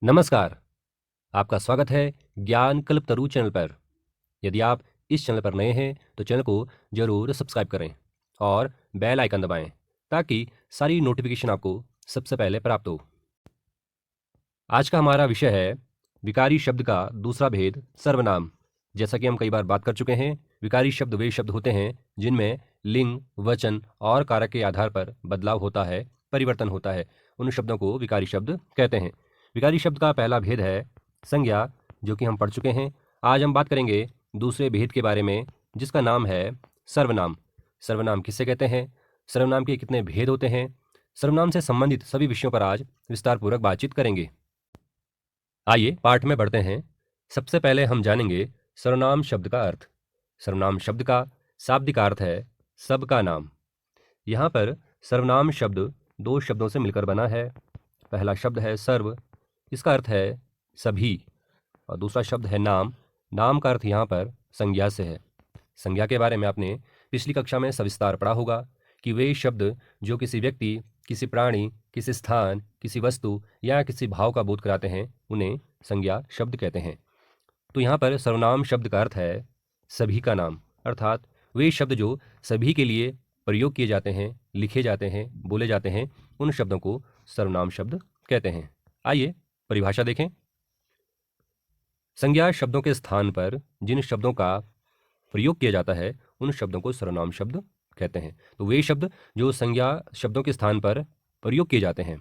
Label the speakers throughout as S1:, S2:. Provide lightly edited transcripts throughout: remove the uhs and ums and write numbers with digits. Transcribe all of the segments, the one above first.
S1: नमस्कार। आपका स्वागत है ज्ञान कल्पतरु चैनल पर। यदि आप इस चैनल पर नए हैं तो चैनल को जरूर सब्सक्राइब करें और बेल आइकन दबाएं ताकि सारी नोटिफिकेशन आपको सबसे पहले प्राप्त हो। आज का हमारा विषय है विकारी शब्द का दूसरा भेद, सर्वनाम। जैसा कि हम कई बार बात कर चुके हैं, विकारी शब्द वे शब्द होते हैं जिनमें लिंग, वचन और कारक के आधार पर बदलाव होता है, परिवर्तन होता है। उन शब्दों को विकारी शब्द कहते हैं। विकारी शब्द का पहला भेद है संज्ञा, जो कि हम पढ़ चुके हैं। आज हम बात करेंगे दूसरे भेद के बारे में, जिसका नाम है सर्वनाम। सर्वनाम किसे कहते हैं, सर्वनाम के कितने भेद होते हैं, सर्वनाम से संबंधित सभी विषयों पर आज विस्तारपूर्वक बातचीत करेंगे। आइए पाठ में बढ़ते हैं। सबसे पहले हम जानेंगे सर्वनाम शब्द का अर्थ। सर्वनाम शब्द का शाब्दिक अर्थ है सबका नाम। यहाँ पर सर्वनाम शब्द दो शब्दों से मिलकर बना है। पहला शब्द है सर्व, इसका अर्थ है सभी, और दूसरा शब्द है नाम। नाम का अर्थ यहाँ पर संज्ञा से है। संज्ञा के बारे में आपने पिछली कक्षा में सविस्तार पढ़ा होगा कि वे शब्द जो किसी व्यक्ति, किसी प्राणी, किसी स्थान, किसी वस्तु या किसी भाव का बोध कराते हैं, उन्हें संज्ञा शब्द कहते हैं। तो यहाँ पर सर्वनाम शब्द का अर्थ है सभी का नाम, अर्थात वे शब्द जो सभी के लिए प्रयोग किए जाते हैं, लिखे जाते हैं, बोले जाते हैं, उन शब्दों को सर्वनाम शब्द कहते हैं। आइए परिभाषा देखें। संज्ञा शब्दों के स्थान पर जिन शब्दों का प्रयोग किया जाता है, उन शब्दों को सर्वनाम शब्द कहते हैं। तो वे शब्द जो संज्ञा शब्दों के स्थान पर प्रयोग किए जाते हैं,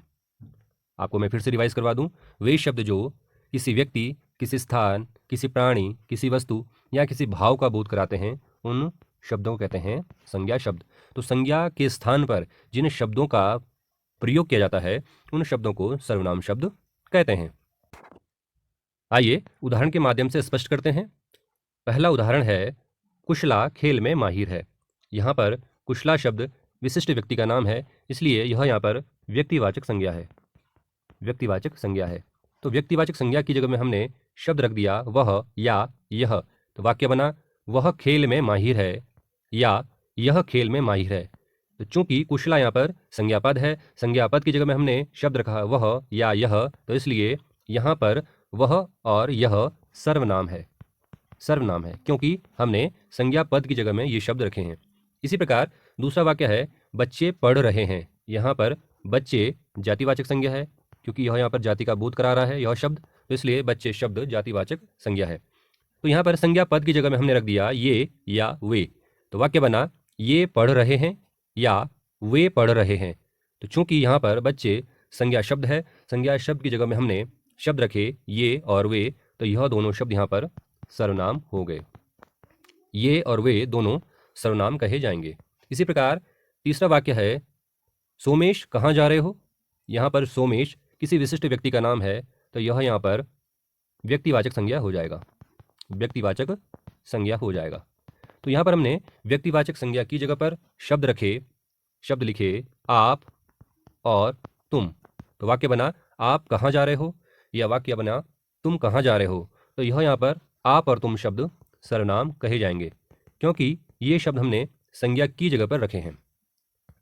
S1: आपको मैं फिर से रिवाइज करवा दूं, वे शब्द जो किसी व्यक्ति, किसी स्थान, किसी प्राणी, किसी वस्तु या किसी भाव का बोध कराते हैं, उन शब्दों को कहते हैं संज्ञा शब्द। तो संज्ञा के स्थान पर जिन शब्दों का प्रयोग किया जाता है, उन शब्दों को सर्वनाम शब्द कहते हैं। आइए उदाहरण के माध्यम से स्पष्ट करते हैं। पहला उदाहरण है कुशला खेल में माहिर है। यहाँ पर कुशला शब्द विशिष्ट व्यक्ति का नाम है, इसलिए यह यहाँ पर व्यक्तिवाचक संज्ञा है। व्यक्तिवाचक संज्ञा है, तो व्यक्तिवाचक संज्ञा की जगह में हमने शब्द रख दिया वह या यह। तो वाक्य बना वह खेल में माहिर है या यह खेल में माहिर है। तो चूंकि कुशला यहाँ पर संज्ञा पद है, संज्ञा पद की जगह में हमने शब्द रखा वह या यह, तो इसलिए यहाँ पर वह और यह सर्वनाम है। सर्वनाम है क्योंकि हमने संज्ञा पद की जगह में ये शब्द रखे हैं। इसी प्रकार दूसरा वाक्य है बच्चे पढ़ रहे हैं। यहाँ पर बच्चे जातिवाचक संज्ञा है, क्योंकि यह यहाँ पर जाति का बोध करा रहा है यह शब्द, तो इसलिए बच्चे शब्द जातिवाचक संज्ञा है। तो यहाँ पर संज्ञा पद की जगह में हमने रख दिया ये या वे। तो वाक्य बना ये पढ़ रहे हैं या वे पढ़ रहे हैं। तो चूंकि यहाँ पर बच्चे संज्ञा शब्द है, संज्ञा शब्द की जगह में हमने शब्द रखे ये और वे, तो यह दोनों शब्द यहाँ पर सर्वनाम हो गए। ये और वे दोनों सर्वनाम कहे जाएंगे। इसी प्रकार तीसरा वाक्य है सोमेश कहाँ जा रहे हो। यहाँ पर सोमेश किसी विशिष्ट व्यक्ति का नाम है, तो यह यहाँ पर व्यक्तिवाचक संज्ञा हो जाएगा। व्यक्तिवाचक संज्ञा हो जाएगा। तो यहाँ पर हमने व्यक्तिवाचक संज्ञा की जगह पर शब्द रखे, शब्द लिखे आप और तुम। तो वाक्य बना आप कहाँ जा रहे हो, या वाक्य बना तुम कहाँ जा रहे हो। तो यह यहाँ पर आप और तुम शब्द सर्वनाम कहे जाएंगे, क्योंकि ये शब्द हमने संज्ञा की जगह पर रखे हैं।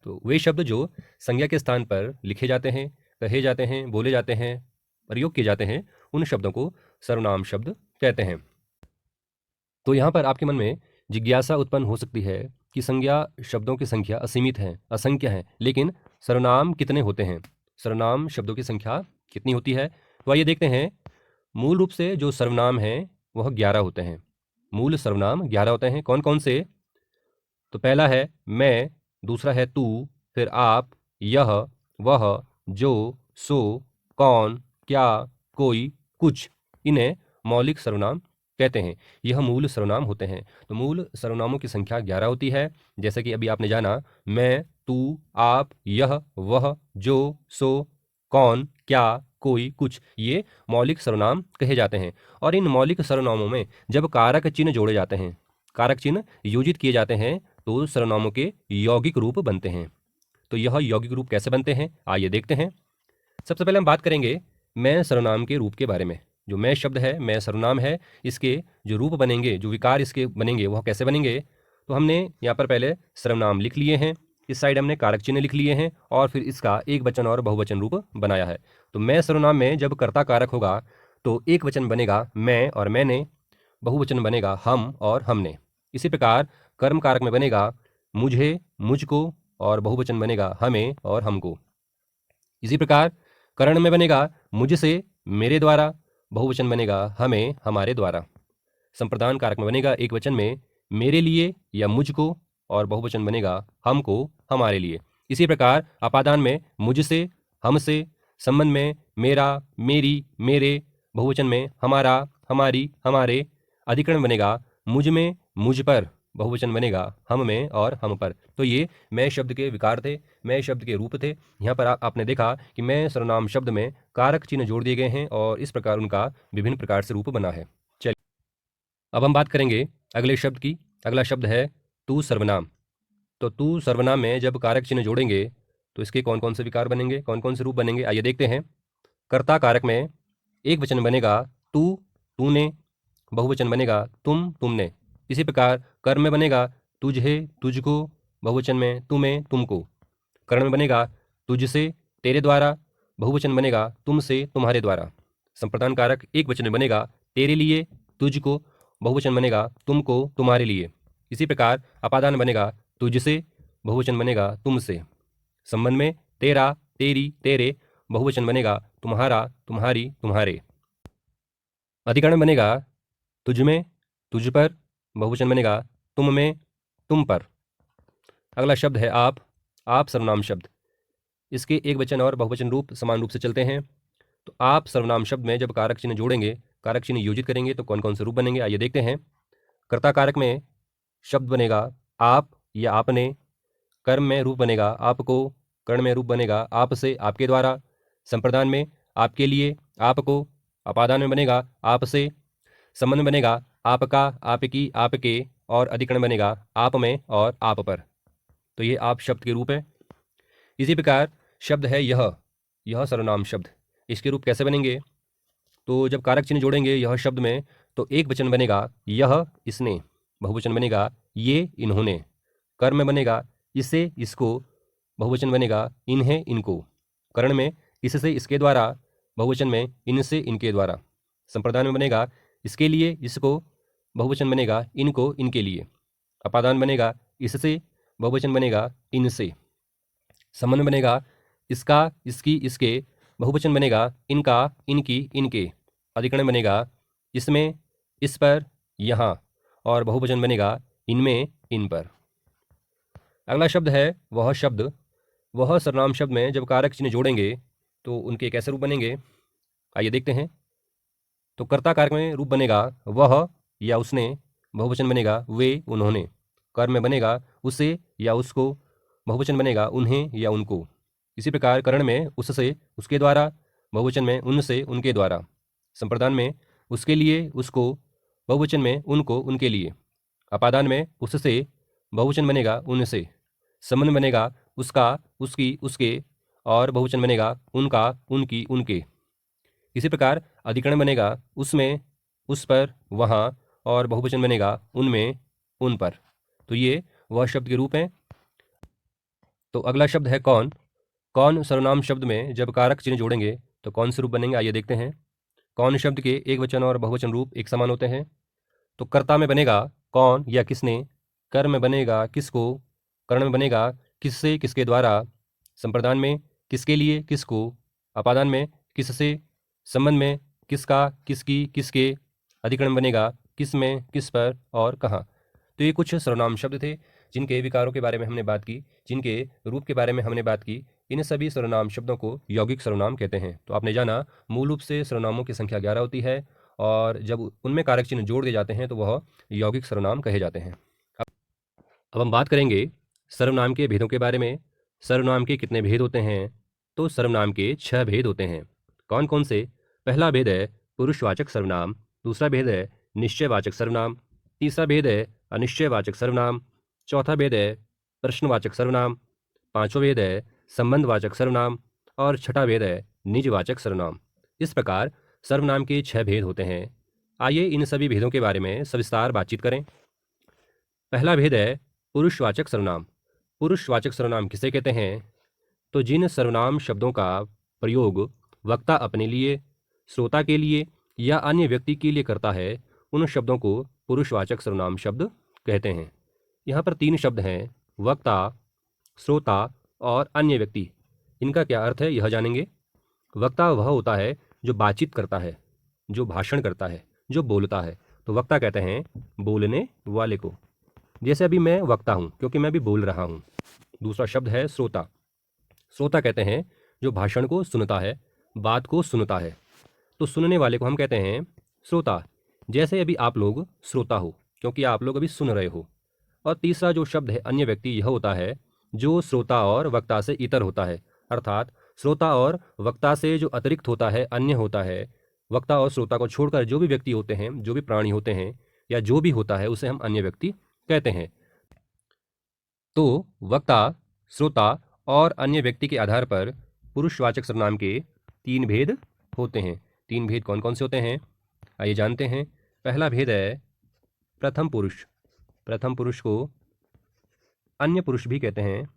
S1: तो वे शब्द जो संज्ञा के स्थान पर लिखे जाते हैं, कहे जाते हैं, बोले जाते हैं, प्रयोग किए जाते हैं, उन शब्दों को सर्वनाम शब्द कहते हैं। तो यहाँ पर आपके मन में जिज्ञासा उत्पन्न हो सकती है कि संज्ञा शब्दों की संख्या असीमित है, असंख्य है, लेकिन सर्वनाम कितने होते हैं, सर्वनाम शब्दों की संख्या कितनी होती है। तो आइए देखते हैं। मूल रूप से जो सर्वनाम हैं वह 11 होते हैं। मूल सर्वनाम 11 होते हैं। कौन कौन से? तो पहला है मैं, दूसरा है तू, फिर आप, यह, वह, जो, सो, कौन, क्या, कोई, कुछ। इन्हें मौलिक सर्वनाम कहते हैं। यह मूल सर्वनाम होते हैं। तो मूल सर्वनामों की संख्या 11 होती है। जैसे कि अभी आपने जाना, मैं, तू, आप, यह, वह, जो, सो, कौन, क्या, कोई, कुछ, ये मौलिक सर्वनाम कहे जाते हैं। और इन मौलिक सर्वनामों में जब कारक चिन्ह जोड़े जाते हैं, कारक चिन्ह योजित किए जाते हैं, तो सर्वनामों के यौगिक रूप बनते हैं। तो यह यौगिक रूप कैसे बनते हैं, आइए देखते हैं। सबसे पहले हम बात करेंगे मैं सर्वनाम के रूप के बारे में। जो मैं शब्द है, मैं सर्वनाम है, इसके जो रूप बनेंगे, जो विकार इसके बनेंगे, वह कैसे बनेंगे। तो हमने यहाँ पर पहले सर्वनाम लिख लिए हैं, इस साइड हमने कारक चिन्ह लिख लिए हैं और फिर इसका एक वचन और बहुवचन रूप बनाया है। तो मैं सर्वनाम में जब कर्ता कारक होगा तो एक वचन बनेगा मैं और मैंने, बहुवचन बनेगा हम और हमने। इसी प्रकार कर्म कारक में बनेगा मुझे, मुझको और बहुवचन बनेगा हमें और हमको। इसी प्रकार करण में बनेगा मुझसे, मेरे द्वारा, बहुवचन बनेगा हमें, हमारे द्वारा। संप्रदान कारक में बनेगा एक वचन में मेरे लिए या मुझको और बहुवचन बनेगा हमको, हमारे लिए। इसी प्रकार अपादान में मुझसे, हमसे, संबंध में मेरा, मेरी, मेरे, बहुवचन में हमारा, हमारी, हमारे, अधिकरण बनेगा मुझ में, मुझ पर, बहुवचन बनेगा हम में और हम पर। तो ये मैं शब्द के विकार थे, मैं शब्द के रूप थे। यहाँ पर आपने देखा कि मैं सर्वनाम शब्द में कारक चिन्ह जोड़ दिए गए हैं और इस प्रकार उनका विभिन्न प्रकार से रूप बना है। चलिए अब हम बात करेंगे अगले शब्द की। अगला शब्द है तू सर्वनाम। तो तू सर्वनाम में जब कारक चिन्ह जोड़ेंगे तो इसके कौन कौन से विकार बनेंगे, कौन कौन से रूप बनेंगे, आइए देखते हैं। कर्ता कारक में एक वचन बनेगा तू, तूने, बहुवचन बनेगा तुम, तुमने। इसी प्रकार कर्म में बनेगा तुझे, तुझको, बहुवचन में तुम्हें, तुमको। करण में बनेगा तुझसे, तेरे द्वारा, बहुवचन बनेगा तुमसे, तुम्हारे द्वारा। संप्रदान कारक एक वचन में बनेगा तेरे लिए, तुझको, बहुवचन बनेगा तुमको, तुम्हारे लिए। इसी प्रकार अपादान बनेगा तुझसे, बहुवचन बनेगा तुमसे। संबंध में तेरा, तेरी, तेरे, बहुवचन बनेगा तुम्हारा, तुम्हारी, तुम्हारे। अधिकरण बनेगा तुझ में, तुझ पर, बहुवचन बनेगा तुम में, तुम पर। अगला शब्द है आप सर्वनाम शब्द। इसके एक वचन और बहुवचन रूप समान रूप से चलते हैं। तो आप सर्वनाम शब्द में जब कारक चिन्ह जोड़ेंगे, कारक चिन्ह योजित करेंगे तो कौन कौन से रूप बनेंगे, आइए देखते हैं। कर्ता कारक में शब्द बनेगा आप या आपने, कर्म में रूप बनेगा आपको, कर्ण में रूप बनेगा आपसे, आपके द्वारा। संप्रदान में आपके लिए, आपको, अपादान में बनेगा आपसे, संबंध में बनेगा आपका, आपकी, आपके और अधिकरण बनेगा आप में और आप पर। तो ये आप शब्द के रूप है। इसी प्रकार शब्द है यह सर्वनाम शब्द। इसके रूप कैसे बनेंगे, तो जब कारक चिन्ह जोड़ेंगे यह शब्द में तो एक वचन बनेगा यह, इसने, बहुवचन बनेगा ये, इन्होंने। कर्म में बनेगा इसे, इसको, बहुवचन बनेगा इन्हें, इनको। करण में इससे, इसके द्वारा, बहुवचन में इनसे, इनके द्वारा। संप्रदान में बनेगा इसके लिए, इसको, बहुवचन बनेगा इनको, इनके लिए। अपादान बनेगा इससे, बहुवचन बनेगा इनसे। संबंध बनेगा इसका, इसकी, इसके, बहुवचन बनेगा इनका, इनकी, इनके। अधिकरण बनेगा इसमें, इस पर, यहाँ और बहुवचन बनेगा इनमें, इन पर। अगला शब्द है वह शब्द। वह सर्वनाम शब्द में जब कारक चिन्ह जोड़ेंगे तो उनके कैसे रूप बनेंगे, आइए देखते हैं। तो कर्ता कारक में रूप बनेगा वह या उसने, बहुवचन बनेगा वे, उन्होंने। कर्म में बनेगा उसे या उसको, बहुवचन बनेगा उन्हें या उनको। इसी प्रकार करण में उससे, उसके द्वारा, बहुवचन में उनसे, उनके द्वारा। संप्रदान में उसके लिए, उसको, बहुवचन में उनको, उनके लिए। अपादान में उससे, बहुवचन बनेगा उनसे। संबंध बनेगा उसका, उसकी, उसके और बहुवचन बनेगा उनका, उनकी, उनके। इसी प्रकार अधिकरण बनेगा उसमें, उस पर, वहाँ और बहुवचन बनेगा उनमें, उन पर। तो ये वह शब्द के रूप हैं। तो अगला शब्द है कौन। कौन सर्वनाम शब्द में जब कारक चिन्ह जोड़ेंगे तो कौन से रूप बनेंगे, आइए देखते हैं। कौन शब्द के एक वचन और बहुवचन रूप एक समान होते हैं। तो कर्ता में बनेगा कौन या किसने, कर्म में बनेगा किसको, कर्ण में बनेगा किससे, किसके द्वारा। संप्रदान में किसके लिए, किसको। अपादान में किससे। संबंध में किसका, किसकी, किसके। अधिकरण बनेगा किस में, किस पर और कहाँ। तो ये कुछ सर्वनाम शब्द थे जिनके विकारों के बारे में हमने बात की, जिनके रूप के बारे में हमने बात की। इन सभी सर्वनाम शब्दों को यौगिक सर्वनाम कहते हैं। तो आपने जाना मूल रूप से सर्वनामों की संख्या 11 होती है और जब उनमें कारक चिन्ह जोड़ दिए जाते हैं तो वह यौगिक सर्वनाम कहे जाते हैं। अब हम बात करेंगे सर्वनाम के भेदों के बारे में। सर्वनाम के कितने भेद होते हैं, तो सर्वनाम के 6 भेद होते हैं। कौन कौन से, पहला भेद है पुरुषवाचक सर्वनाम, दूसरा भेद है निश्चयवाचक सर्वनाम, तीसरा भेद है अनिश्चयवाचक सर्वनाम, चौथा भेद है प्रश्नवाचक सर्वनाम, पांचवा भेद है संबंधवाचक सर्वनाम और छठा भेद है निजवाचक सर्वनाम। इस प्रकार सर्वनाम के 6 भेद होते हैं। आइए इन सभी भेदों के बारे में सविस्तार बातचीत करें। पहला भेद है पुरुषवाचक सर्वनाम। पुरुषवाचक सर्वनाम किसे कहते हैं? तो जिन सर्वनाम शब्दों का प्रयोग वक्ता अपने लिए, श्रोता के लिए या अन्य व्यक्ति के लिए करता है, उन शब्दों को पुरुषवाचक सर्वनाम शब्द कहते हैं। यहाँ पर 3 शब्द हैं, वक्ता, श्रोता और अन्य व्यक्ति। इनका क्या अर्थ है यह जानेंगे। वक्ता वह होता है जो बातचीत करता है, जो भाषण करता है, जो बोलता है। तो वक्ता कहते हैं बोलने वाले को। जैसे अभी मैं वक्ता हूँ क्योंकि मैं भी बोल रहा हूँ। दूसरा शब्द है श्रोता। श्रोता कहते हैं जो भाषण को सुनता है, बात को सुनता है। तो सुनने वाले को हम कहते हैं श्रोता। जैसे अभी आप लोग श्रोता हो क्योंकि आप लोग अभी सुन रहे हो। और तीसरा जो शब्द है अन्य व्यक्ति, यह होता है जो श्रोता और वक्ता से इतर होता है, अर्थात श्रोता और वक्ता से जो अतिरिक्त होता है, अन्य होता है। वक्ता और श्रोता को छोड़कर जो भी व्यक्ति होते हैं, जो भी प्राणी होते हैं या जो भी होता है, उसे हम अन्य व्यक्ति कहते हैं। तो वक्ता, श्रोता और अन्य व्यक्ति के आधार पर पुरुषवाचक सर्वनाम के 3 भेद होते हैं। 3 भेद कौन कौन से होते हैं आइए जानते हैं। पहला भेद है प्रथम पुरुष। प्रथम पुरुष को अन्य पुरुष भी कहते हैं,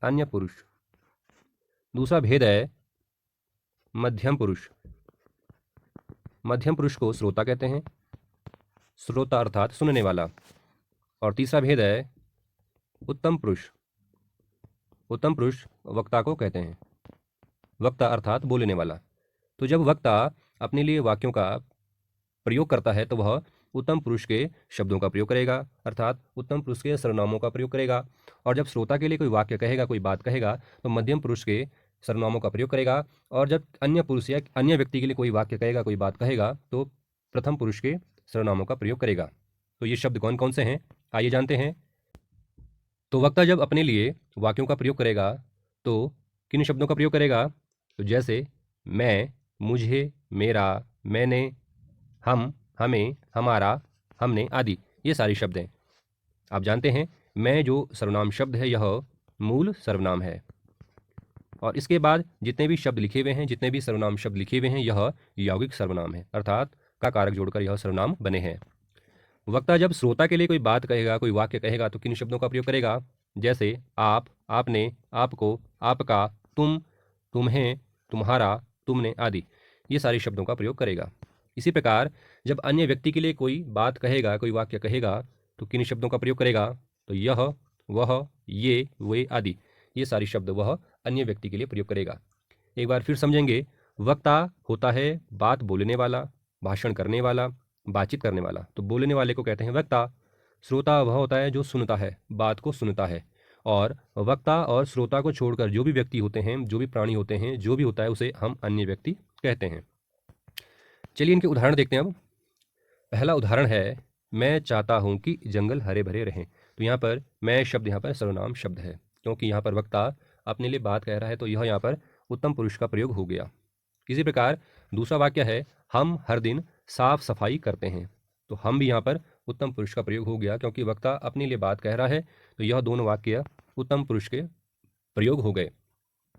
S1: अन्य पुरुष। दूसरा भेद है मध्यम पुरुष। मध्यम पुरुष को श्रोता कहते हैं, श्रोता अर्थात सुनने वाला। और तीसरा भेद है उत्तम पुरुष। उत्तम पुरुष वक्ता को कहते हैं, वक्ता अर्थात बोलने वाला। तो जब वक्ता अपने लिए वाक्यों का प्रयोग करता है तो वह उत्तम पुरुष के शब्दों का प्रयोग करेगा, अर्थात उत्तम पुरुष के सर्वनामों का प्रयोग करेगा। और जब श्रोता के लिए कोई वाक्य कहेगा, कोई बात कहेगा, तो मध्यम पुरुष के सर्वनामों का प्रयोग करेगा। और जब अन्य पुरुष या अन्य व्यक्ति के लिए कोई वाक्य कहेगा, कोई बात कहेगा, तो प्रथम पुरुष के सर्वनामों का प्रयोग करेगा। तो ये शब्द कौन कौन से हैं आइए जानते हैं। तो वक्ता जब अपने लिए वाक्यों का प्रयोग करेगा तो किन शब्दों का प्रयोग करेगा? तो जैसे मैं, मुझे, मेरा, मैंने, हम, हमें, हमारा, हमने आदि, ये सारे शब्द हैं। आप जानते हैं मैं जो सर्वनाम शब्द है यह मूल सर्वनाम है। और इसके बाद जितने भी शब्द लिखे हुए हैं, जितने भी सर्वनाम शब्द लिखे हुए हैं, यह यौगिक सर्वनाम है, अर्थात का कारक जोड़कर यह सर्वनाम बने हैं। वक्ता जब श्रोता के लिए कोई बात कहेगा, कोई वाक्य कहेगा, तो किन शब्दों का प्रयोग करेगा? जैसे आप, आपने, आपको, आपका, तुम, तुम्हें, तुम्हारा, तुमने आदि, ये सारे शब्दों का प्रयोग करेगा। इसी प्रकार जब अन्य व्यक्ति के लिए कोई बात कहेगा, कोई वाक्य कहेगा, तो किन शब्दों का प्रयोग करेगा? तो यह, वह, ये, वे आदि, ये सारे शब्द वह अन्य व्यक्ति के लिए प्रयोग करेगा। एक बार फिर समझेंगे। वक्ता होता है बात बोलने वाला, भाषण करने वाला, बातचीत करने वाला। तो बोलने वाले को कहते हैं वक्ता। श्रोता वह होता है जो सुनता है, बात को सुनता है। और वक्ता और श्रोता को छोड़कर जो भी व्यक्ति होते हैं, जो भी प्राणी होते हैं, जो भी होता है, उसे हम अन्य व्यक्ति कहते हैं। चलिए इनके उदाहरण देखते हैं अब। पहला उदाहरण है मैं चाहता हूं कि जंगल हरे भरे रहें। तो यहाँ पर मैं शब्द यहाँ पर सर्वनाम शब्द है, क्योंकि यहाँ पर वक्ता अपने लिए बात कह रहा है, तो यह यहाँ पर उत्तम पुरुष का प्रयोग हो गया। इसी प्रकार दूसरा वाक्य है हम हर दिन साफ सफाई करते हैं। तो हम भी यहाँ पर उत्तम पुरुष का प्रयोग हो गया, क्योंकि वक्ता अपने लिए बात कह रहा है, तो यह दोनों वाक्य उत्तम पुरुष के प्रयोग हो गए,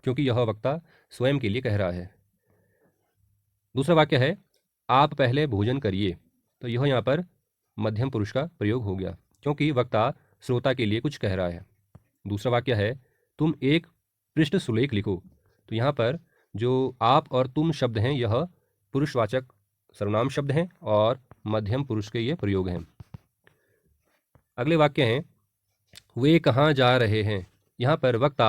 S1: क्योंकि यह वक्ता स्वयं के लिए कह रहा है। दूसरा वाक्य है आप पहले भोजन करिए। तो यह यहाँ पर मध्यम पुरुष का प्रयोग हो गया, क्योंकि वक्ता श्रोता के लिए कुछ कह रहा है। दूसरा वाक्य है तुम एक पृष्ठ सुलेख लिखो। तो यहाँ पर जो आप और तुम शब्द हैं यह पुरुषवाचक सर्वनाम शब्द हैं और मध्यम पुरुष के ये प्रयोग हैं। अगले वाक्य हैं वे कहाँ जा रहे हैं। यहाँ पर वक्ता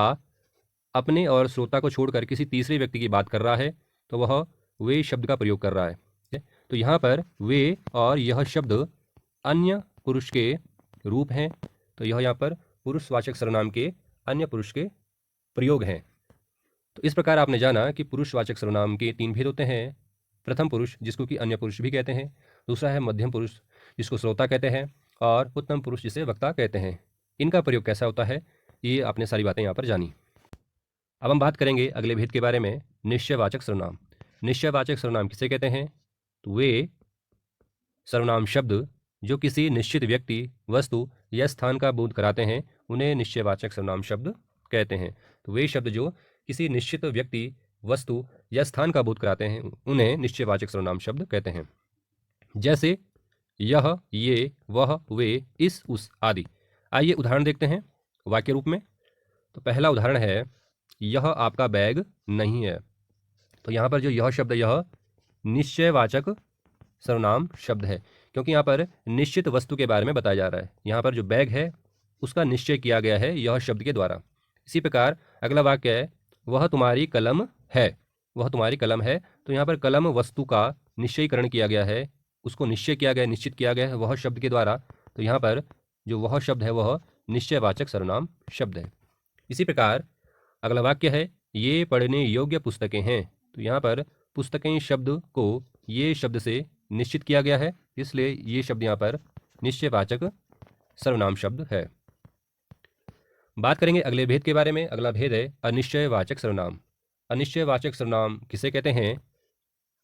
S1: अपने और श्रोता को छोड़कर किसी तीसरे व्यक्ति की बात कर रहा है, तो वह वे शब्द का प्रयोग कर रहा है। तो यहाँ पर वे और यह शब्द अन्य पुरुष के रूप हैं, तो यह यहाँ पर पुरुषवाचक सर्वनाम के अन्य पुरुष के प्रयोग हैं। तो इस प्रकार आपने जाना कि पुरुषवाचक सर्वनाम के 3 भेद होते हैं। प्रथम पुरुष जिसको कि अन्य पुरुष भी कहते हैं, दूसरा है मध्यम पुरुष जिसको श्रोता कहते हैं, और उत्तम पुरुष जिसे वक्ता कहते हैं। इनका प्रयोग कैसा होता है ये आपने सारी बातें यहाँ पर जानी। अब हम बात करेंगे अगले भेद के बारे में, निश्चयवाचक सर्वनाम। निश्चयवाचक सर्वनाम किसे कहते हैं? तो वे सर्वनाम शब्द जो किसी निश्चित व्यक्ति, वस्तु या स्थान का बोध कराते हैं, उन्हें निश्चयवाचक सर्वनाम शब्द कहते हैं। तो वे शब्द जो किसी निश्चित व्यक्ति, वस्तु या स्थान का बोध कराते हैं, उन्हें निश्चयवाचक सर्वनाम शब्द कहते हैं। जैसे यह, ये, वह, वे, इस, उस आदि। आइए उदाहरण देखते हैं। वाक्य रूप में। तो पहला उदाहरण है, यह आपका बैग नहीं है। तो यहाँ पर जो यह शब्द, यह निश्चयवाचक सर्वनाम शब्द है, क्योंकि यहाँ पर निश्चित वस्तु के बारे में बताया जा रहा है। यहाँ पर जो बैग है उसका निश्चय किया गया है यह शब्द के द्वारा। इसी प्रकार अगला वाक्य है, वह तुम्हारी कलम है। वह तुम्हारी कलम है। तो यहाँ पर कलम वस्तु का निश्चयीकरण किया गया है, उसको निश्चय किया गया, निश्चित किया गया है वह शब्द के द्वारा। तो यहाँ पर जो वह शब्द है वह निश्चयवाचक सर्वनाम शब्द है। इसी प्रकार अगला वाक्य है, ये पढ़ने योग्य पुस्तकें हैं। तो यहाँ पर पुस्तकें शब्द को ये शब्द से निश्चित किया गया है, इसलिए ये शब्द यहाँ पर निश्चयवाचक सर्वनाम शब्द है। बात करेंगे अगले भेद के बारे में। अगला भेद है अनिश्चयवाचक सर्वनाम। अनिश्चयवाचक सर्वनाम किसे कहते हैं?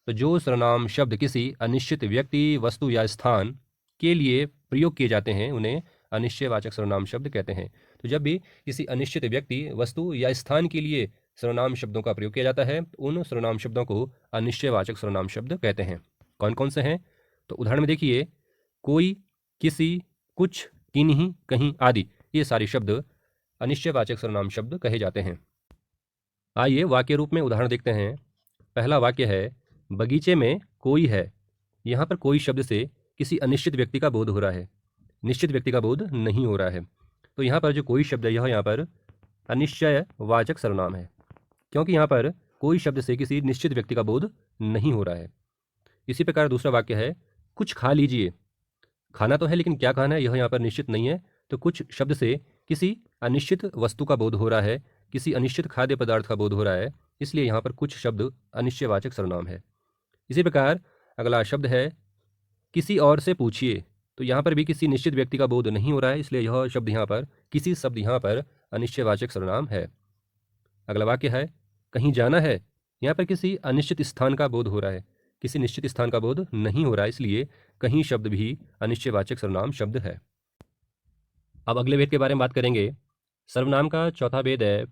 S1: तो जो सर्वनाम शब्द किसी अनिश्चित व्यक्ति, वस्तु या स्थान के लिए प्रयोग किए जाते हैं उन्हें अनिश्चयवाचक सर्वनाम शब्द कहते हैं। तो जब भी किसी अनिश्चित व्यक्ति, वस्तु या स्थान के लिए सर्वनाम शब्दों का प्रयोग किया जाता है, उन सर्वनाम शब्दों को अनिश्चयवाचक सर्वनाम शब्द कहते हैं। कौन कौन से हैं? तो उदाहरण में देखिए, कोई, किसी, कुछ, किन्हीं, कहीं आदि, ये सारे शब्द अनिश्चयवाचक सर्वनाम शब्द कहे जाते हैं। आइए वाक्य रूप में उदाहरण देखते हैं। पहला वाक्य है, बगीचे में कोई है। यहाँ पर कोई शब्द से किसी अनिश्चित व्यक्ति का बोध हो रहा है, निश्चित व्यक्ति का बोध नहीं हो रहा है। तो यहाँ पर जो कोई शब्द है यह यहाँ पर अनिश्चयवाचक सर्वनाम है, क्योंकि यहाँ पर कोई शब्द से किसी निश्चित व्यक्ति का बोध नहीं हो रहा है। इसी प्रकार दूसरा वाक्य है, कुछ खा लीजिए। खाना तो है लेकिन क्या खाना है यह यहाँ पर निश्चित नहीं है। तो कुछ शब्द से किसी अनिश्चित वस्तु का बोध हो रहा है, किसी अनिश्चित खाद्य पदार्थ का बोध हो रहा है, इसलिए यहाँ पर कुछ शब्द अनिश्चयवाचक सर्वनाम है। इसी प्रकार अगला शब्द है, किसी और से पूछिए। तो यहाँ पर भी किसी निश्चित व्यक्ति का बोध नहीं हो रहा है, इसलिए यह शब्द यहाँ पर, किसी शब्द यहाँ पर अनिश्चयवाचक सर्वनाम है। अगला वाक्य है, कहीं जाना है। यहाँ पर किसी अनिश्चित स्थान का बोध हो रहा है, किसी निश्चित स्थान का बोध नहीं हो रहा है, इसलिए कहीं शब्द भी अनिश्चयवाचक सर्वनाम शब्द है। अब अगले भेद के बारे में बात करेंगे। सर्वनाम का चौथा भेद है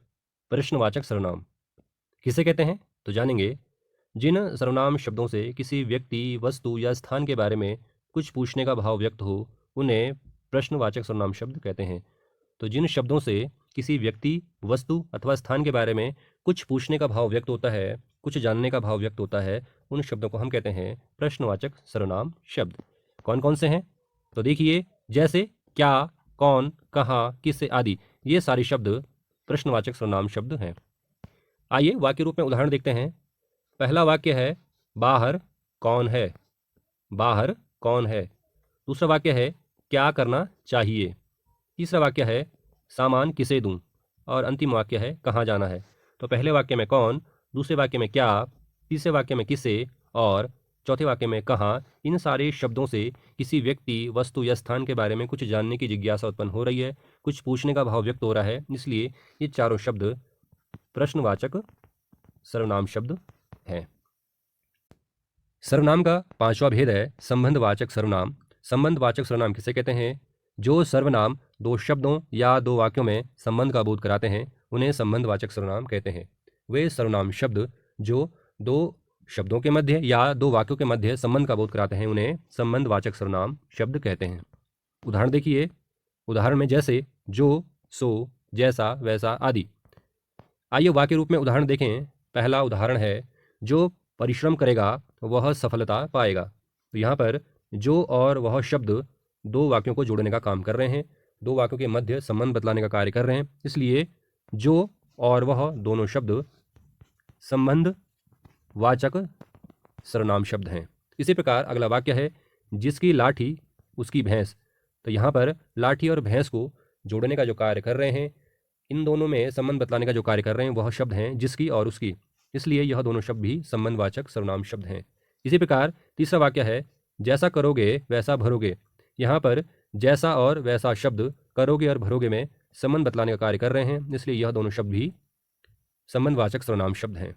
S1: प्रश्नवाचक सर्वनाम। किसे कहते हैं? तो जानेंगे, जिन सर्वनाम शब्दों से किसी व्यक्ति, वस्तु या स्थान के बारे में कुछ पूछने का भाव व्यक्त हो उन्हें प्रश्नवाचक सर्वनाम शब्द कहते हैं। तो जिन शब्दों से किसी व्यक्ति, वस्तु अथवा स्थान के बारे में कुछ पूछने का भाव व्यक्त होता है, कुछ जानने का भाव व्यक्त होता है, उन शब्दों को हम कहते हैं प्रश्नवाचक सर्वनाम शब्द। कौन कौन से हैं? तो देखिए, जैसे क्या, कौन, कहाँ, किससे आदि, ये सारे शब्द प्रश्नवाचक सर्वनाम शब्द हैं। आइए वाक्य रूप में उदाहरण देखते हैं। पहला वाक्य है, बाहर कौन है। बाहर कौन है। दूसरा वाक्य है, क्या करना चाहिए। तीसरा वाक्य है, सामान किसे दूं। और अंतिम वाक्य है, कहाँ जाना है। तो पहले वाक्य में कौन, दूसरे वाक्य में क्या, तीसरे वाक्य में किसे और चौथे वाक्य में कहाँ, इन सारे शब्दों से किसी व्यक्ति, वस्तु या स्थान के बारे में कुछ जानने की जिज्ञासा उत्पन्न हो रही है, कुछ पूछने का भाव व्यक्त हो रहा है, इसलिए ये चारों शब्द प्रश्नवाचक सर्वनाम शब्द हैं। सर्वनाम का पांचवा भेद है संबंधवाचक सर्वनाम। संबंधवाचक सर्वनाम किसे कहते हैं? जो सर्वनाम दो शब्दों या दो वाक्यों में संबंध का बोध कराते हैं उन्हें संबंधवाचक सर्वनाम कहते हैं। वे सर्वनाम शब्द जो दो शब्दों के मध्य या दो वाक्यों के मध्य संबंध का बोध कराते हैं उन्हें संबंधवाचक सर्वनाम शब्द कहते हैं। उदाहरण देखिए। उदाहरण में जैसे, जो, सो, जैसा, वैसा आदि। आइए वाक्य रूप में उदाहरण देखें। पहला उदाहरण है, जो परिश्रम करेगा वह सफलता पाएगा। तो यहाँ पर जो और वह शब्द दो वाक्यों को जोड़ने का काम कर रहे हैं, दो वाक्यों के मध्य संबंध बतलाने का कार्य कर रहे हैं, इसलिए जो और वह दोनों शब्द संबंध वाचक सर्वनाम शब्द हैं। इसी प्रकार अगला वाक्य है, जिसकी लाठी उसकी भैंस। तो यहाँ पर लाठी और भैंस को जोड़ने का जो कार्य कर रहे हैं, इन दोनों में संबंध बतलाने का जो कार्य कर रहे हैं वह शब्द हैं जिसकी और उसकी, इसलिए यह दोनों शब्द भी संबंधवाचक सर्वनाम शब्द हैं। इसी प्रकार तीसरा वाक्य है, जैसा करोगे वैसा भरोगे। यहाँ पर जैसा और वैसा शब्द करोगे और भरोगे में संबंध बतलाने का कार्य कर रहे हैं, इसलिए यह दोनों शब्द भी संबंधवाचक सर्वनाम शब्द हैं।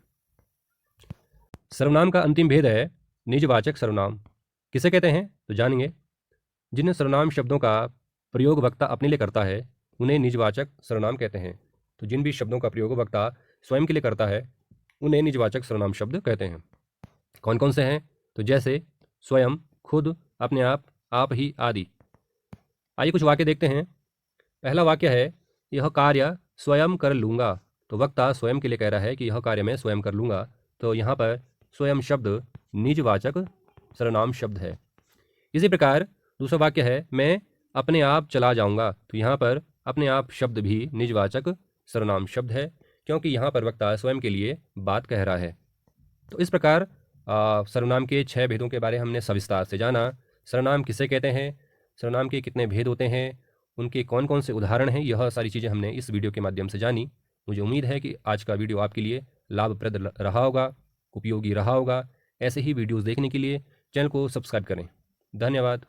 S1: सर्वनाम का अंतिम भेद है निजवाचक सर्वनाम। किसे कहते हैं? तो जानेंगे। जिन सर्वनाम शब्दों का प्रयोग वक्ता अपने लिए करता है उन्हें निजवाचक सर्वनाम कहते हैं। तो जिन भी शब्दों का प्रयोग वक्ता स्वयं के लिए करता है उन्हें निजवाचक सर्वनाम शब्द कहते हैं। कौन कौन से हैं? तो जैसे, स्वयं, खुद, अपने आप ही आदि। आइए कुछ वाक्य देखते हैं। पहला वाक्य है, यह कार्य स्वयं कर लूँगा। तो वक्ता स्वयं के लिए कह रहा है कि यह कार्य मैं स्वयं कर लूँगा। तो यहाँ पर स्वयं शब्द निजवाचक सर्वनाम शब्द है। इसी प्रकार दूसरा वाक्य है मैं अपने आप चला जाऊँगा। तो यहाँ पर अपने आप शब्द भी निजवाचक सर्वनाम शब्द है, क्योंकि यहाँ पर वक्ता स्वयं के लिए बात कह रहा है। तो इस प्रकार सर्वनाम के 6 भेदों के बारे में हमने सविस्तार से जाना। सर्वनाम किसे कहते हैं, सर्वनाम के कितने भेद होते हैं, उनके कौन कौन से उदाहरण हैं, यह सारी चीज़ें हमने इस वीडियो के माध्यम से जानी। मुझे उम्मीद है कि आज का वीडियो आपके लिए लाभप्रद रहा होगा, उपयोगी रहा होगा। ऐसे ही वीडियोज़ देखने के लिए चैनल को सब्सक्राइब करें। धन्यवाद।